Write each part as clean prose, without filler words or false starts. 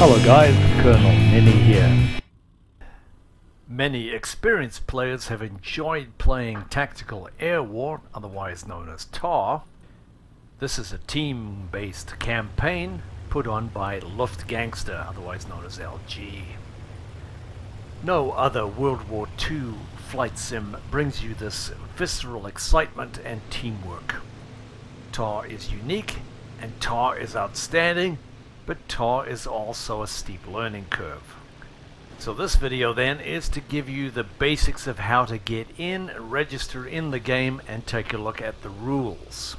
Hello guys, Colonel Ninny here. Many experienced players have enjoyed playing Tactical Air War, otherwise known as TAW. This is a team-based campaign put on by Luftgangster, otherwise known as LG. No other World War II flight sim brings you this visceral excitement and teamwork. TAW is unique and TAW is outstanding, but TAW is also a steep learning curve. So this video then is to give you the basics of how to get in, register in the game, and take a look at the rules.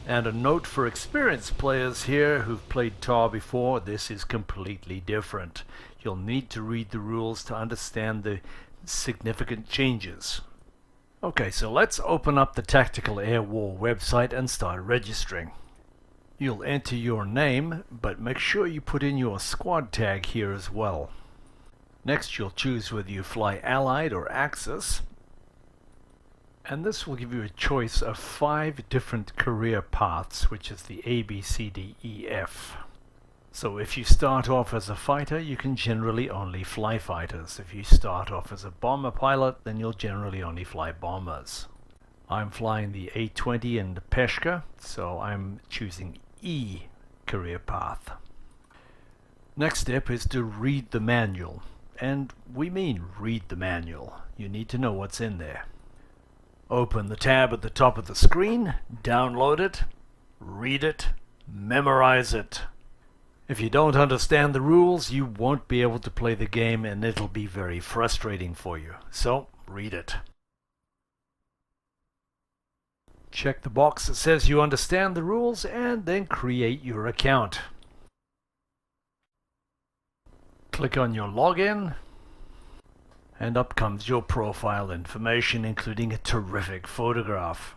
And a note for experienced players here who've played TAW before, this is completely different. You'll need to read the rules to understand the significant changes. Okay, so let's open up the Tactical Air War website and start registering. You'll enter your name, but make sure you put in your squad tag here as well. Next you'll choose whether you fly Allied or Axis, and this will give you a choice of 5 different career paths, which is the A, B, C, D, E, F. So if you start off as a fighter, you can generally only fly fighters. If you start off as a bomber pilot, then you'll generally only fly bombers. I'm flying the A-20 and the Peshka, so I'm choosing E career path. Next step is to read the manual. And we mean read the manual. You need to know what's in there. Open the tab at the top of the screen, download it, read it, memorize it. If you don't understand the rules, you won't be able to play the game and it'll be very frustrating for you. So, read it. Check the box that says you understand the rules and then create your account. Click on your login and up comes your profile information, including a terrific photograph.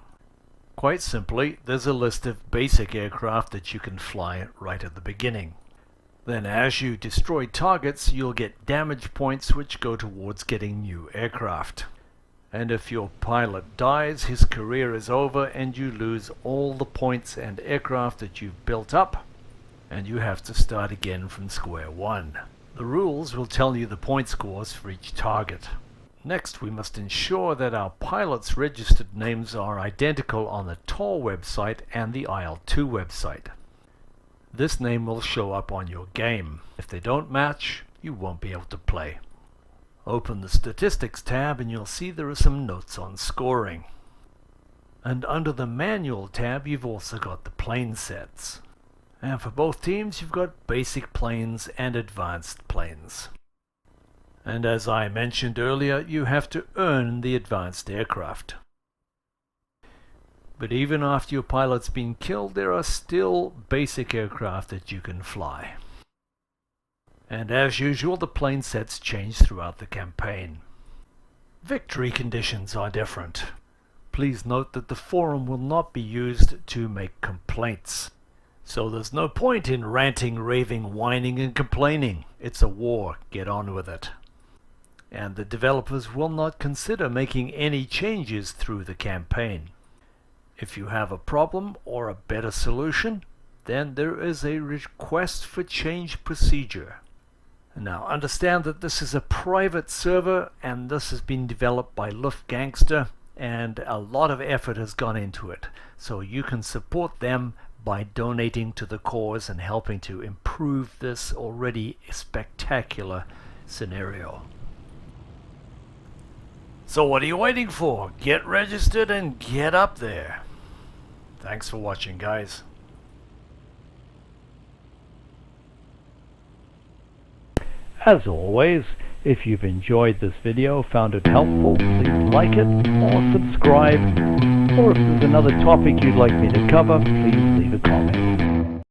Quite simply, there's a list of basic aircraft that you can fly right at the beginning. Then as you destroy targets, you'll get damage points which go towards getting new aircraft. And if your pilot dies, his career is over and you lose all the points and aircraft that you've built up, and you have to start again from square one. The rules will tell you the point scores for each target. Next, we must ensure that our pilots' registered names are identical on the TAW website and the IL-2 website. This name will show up on your game. If they don't match, you won't be able to play. Open the Statistics tab and you'll see there are some notes on scoring. And under the Manual tab, you've also got the plane sets. And for both teams, you've got basic planes and advanced planes. And as I mentioned earlier, you have to earn the advanced aircraft. But even after your pilot's been killed, there are still basic aircraft that you can fly. And as usual, the plane sets change throughout the campaign. Victory conditions are different. Please note that the forum will not be used to make complaints. So there's no point in ranting, raving, whining and complaining. It's a war, get on with it. And the developers will not consider making any changes through the campaign. If you have a problem or a better solution, then there is a request for change procedure. Now understand that this is a private server and this has been developed by Luftgangster and a lot of effort has gone into it. So you can support them by donating to the cause and helping to improve this already spectacular scenario. So what are you waiting for? Get registered and get up there. Thanks for watching, guys. As always, if you've enjoyed this video, found it helpful, please like it or subscribe. Or if there's another topic you'd like me to cover, please leave a comment.